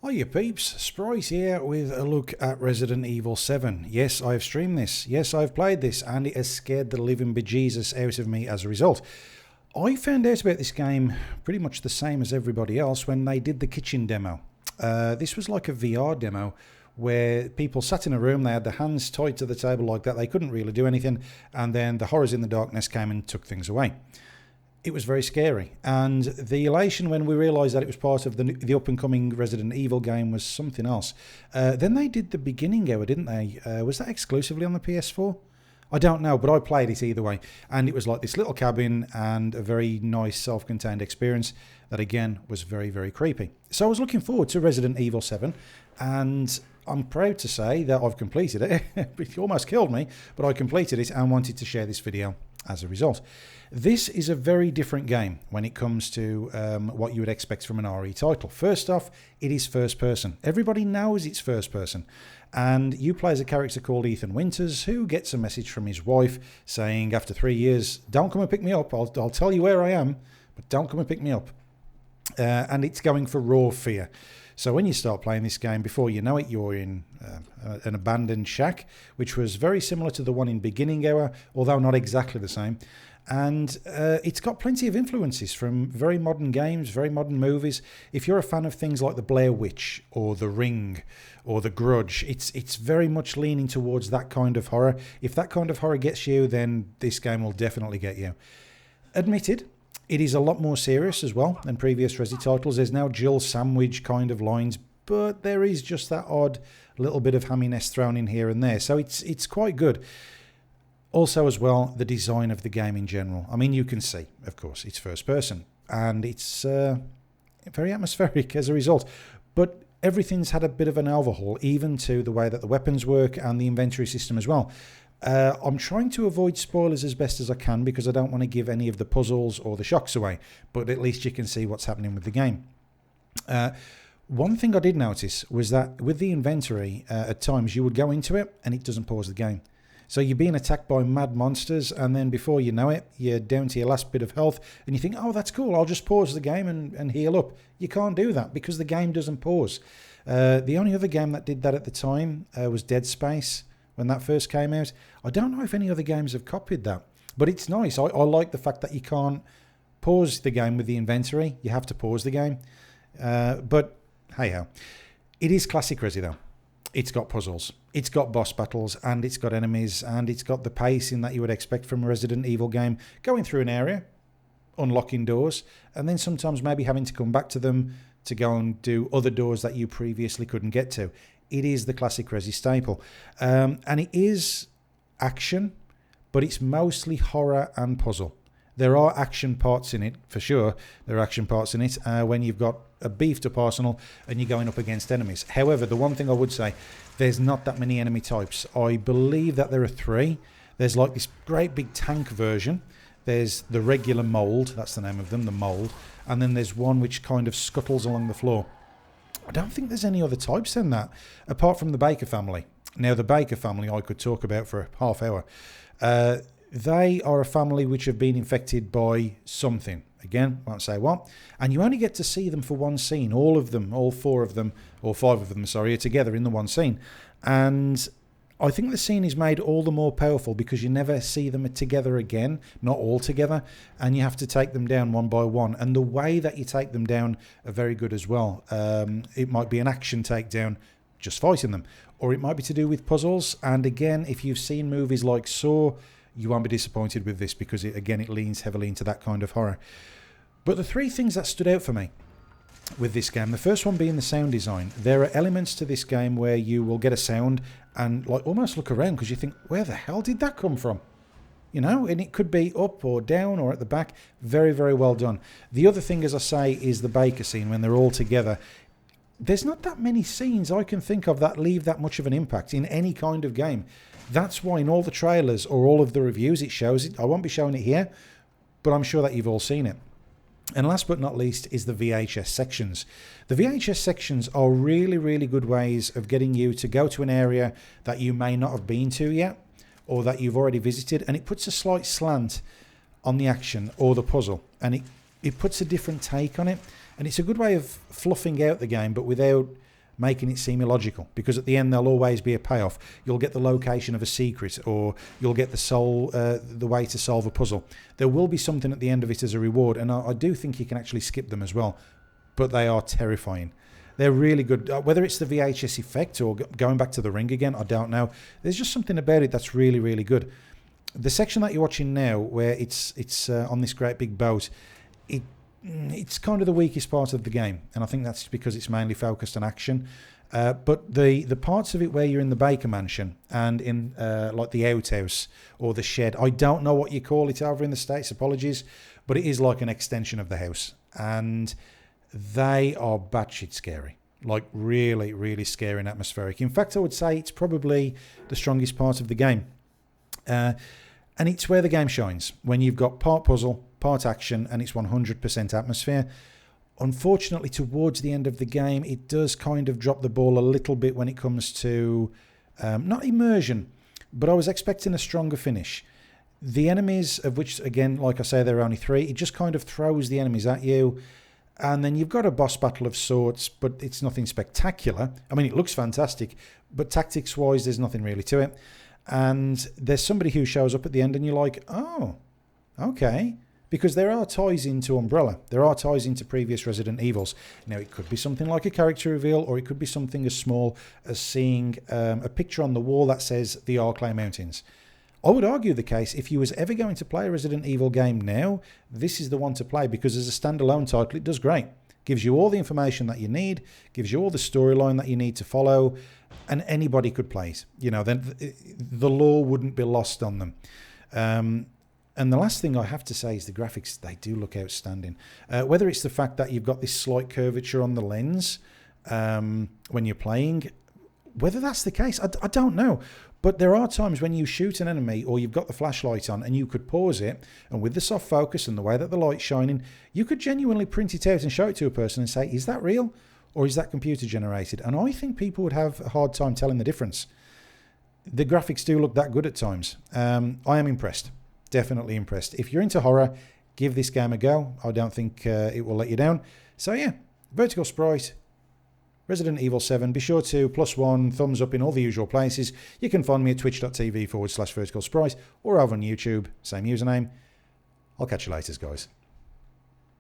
Hiya peeps, Sprite here with a look at Resident Evil 7. Yes, I've streamed this, yes, I've played this, and it has scared the living bejesus out of me as a result. I found out about this game pretty much the same as everybody else when they did the kitchen demo. This was like a VR demo where people sat in a room, they had their hands tied to the table like that, they couldn't really do anything, and then the horrors in the darkness came and took things away. It was very scary, and the elation when we realised that it was part of the up-and-coming Resident Evil game was something else. Then they did the beginning hour, didn't they? Was that exclusively on the PS4? I don't know, but I played it either way, and it was like this little cabin and a very nice self-contained experience that again was very, very creepy. So I was looking forward to Resident Evil 7, and I'm proud to say that I've completed it. It almost killed me, but I completed it and wanted to share this video as a result. This is a very different game when it comes to what you would expect from an RE title. First off, it is first person. Everybody knows it's first person. And you play as a character called Ethan Winters, who gets a message from his wife saying, after 3 years, don't come and pick me up. I'll tell you where I am, but don't come and pick me up. And it's going for raw fear. So when you start playing this game, before you know it, you're in an abandoned shack, which was very similar to the one in Beginning Hour, although not exactly the same. And it's got plenty of influences from very modern games, very modern movies. If you're a fan of things like The Blair Witch or The Ring or The Grudge, it's very much leaning towards that kind of horror. If that kind of horror gets you, then this game will definitely get you. Admitted, it is a lot more serious as well than previous Resi titles. There's now Jill Sandwich kind of lines, but there is just that odd little bit of hamminess thrown in here and there. So it's quite good. Also as well, the design of the game in general. I mean, you can see, of course, it's first person, and it's very atmospheric as a result. But everything's had a bit of an overhaul, even to the way that the weapons work and the inventory system as well. I'm trying to avoid spoilers as best as I can because I don't want to give any of the puzzles or the shocks away, but at least you can see what's happening with the game. One thing I did notice was that with the inventory, at times you would go into it and it doesn't pause the game. So you're being attacked by mad monsters, and then before you know it, you're down to your last bit of health, and you think, oh, that's cool, I'll just pause the game and heal up. You can't do that because the game doesn't pause. The only other game that did that at the time was Dead Space, when that first came out. I don't know if any other games have copied that, but it's nice. I like the fact that you can't pause the game with the inventory. You have to pause the game. But hey-ho. It is classic Resi, though. It's got puzzles, it's got boss battles, and it's got enemies, and it's got the pacing that you would expect from a Resident Evil game, going through an area, unlocking doors, and then sometimes maybe having to come back to them to go and do other doors that you previously couldn't get to. It is the classic Resi staple. And it is action, but it's mostly horror and puzzle. There are action parts in it, for sure. There are action parts in it when you've got a beefed up arsenal and you're going up against enemies. However, the one thing I would say, there's not that many enemy types. I believe that there are 3. There's like this great big tank version. There's the regular mould, that's the name of them, the mould. And then there's one which kind of scuttles along the floor. I don't think there's any other types than that, apart from the Baker family. Now, the Baker family I could talk about for a half hour. They are a family which have been infected by something. Again, won't say what. And you only get to see them for one scene. All of them, all 4 of them, or 5 of them, sorry, are together in the one scene. And I think the scene is made all the more powerful because you never see them together again, not all together, and you have to take them down one by one. And the way that you take them down are very good as well. It might be an action takedown, just fighting them, or it might be to do with puzzles. And again, if you've seen movies like Saw, you won't be disappointed with this because, it leans heavily into that kind of horror. But the 3 things that stood out for me with this game, the first one being the sound design. There are elements to this game where you will get a sound and like almost look around because you think, where the hell did that come from? You know, and it could be up or down or at the back. Very, very well done. The other thing, as I say, is the Baker scene when they're all together. There's not that many scenes I can think of that leave that much of an impact in any kind of game. That's why in all the trailers or all of the reviews it shows it. I won't be showing it here, but I'm sure that you've all seen it. And last but not least is the VHS sections. The VHS sections are really, really good ways of getting you to go to an area that you may not have been to yet or that you've already visited, and it puts a slight slant on the action or the puzzle, and it puts a different take on it, and it's a good way of fluffing out the game but without making it seem illogical, because at the end there'll always be a payoff. You'll get the location of a secret, or you'll get the way to solve a puzzle. There will be something at the end of it as a reward, and I do think you can actually skip them as well, but they are terrifying. They're really good. Whether it's the VHS effect or going back to the ring again, I don't know. There's just something about it that's really, really good. The section that you're watching now, where it's on this great big boat, it's kind of the weakest part of the game, and I think that's because it's mainly focused on action. But the parts of it where you're in the Baker Mansion and in like the outhouse or the shed, I don't know what you call it over in the States, apologies, but it is like an extension of the house, and they are batshit scary, like really, really scary and atmospheric. In fact, I would say it's probably the strongest part of the game. And it's where the game shines, when you've got part puzzle, part action, and it's 100% atmosphere. Unfortunately, towards the end of the game, it does kind of drop the ball a little bit when it comes to, not immersion, but I was expecting a stronger finish. The enemies, of which, again, like I say, there are only 3, it just kind of throws the enemies at you, and then you've got a boss battle of sorts, but it's nothing spectacular. I mean, it looks fantastic, but tactics-wise, there's nothing really to it. And there's somebody who shows up at the end and you're like, oh, okay. Because there are ties into Umbrella. There are ties into previous Resident Evils. Now, it could be something like a character reveal, or it could be something as small as seeing a picture on the wall that says the Arklay Mountains. I would argue the case, if you was ever going to play a Resident Evil game now, this is the one to play, because as a standalone title, it does great. Gives you all the information that you need, gives you all the storyline that you need to follow, and anybody could play it. You know, then the lore wouldn't be lost on them. And the last thing I have to say is the graphics, they do look outstanding. Whether it's the fact that you've got this slight curvature on the lens when you're playing, whether that's the case, I don't know. But there are times when you shoot an enemy or you've got the flashlight on and you could pause it, and with the soft focus and the way that the light's shining, you could genuinely print it out and show it to a person and say, is that real or is that computer generated? And I think people would have a hard time telling the difference. The graphics do look that good at times. I am impressed. Definitely impressed. If you're into horror, give this game a go. I don't think it will let you down. So yeah, Vertical Sprite, Resident Evil 7. Be sure to +1, thumbs up in all the usual places. You can find me at twitch.tv/Vertical Sprite or over on YouTube, same username. I'll catch you later, guys.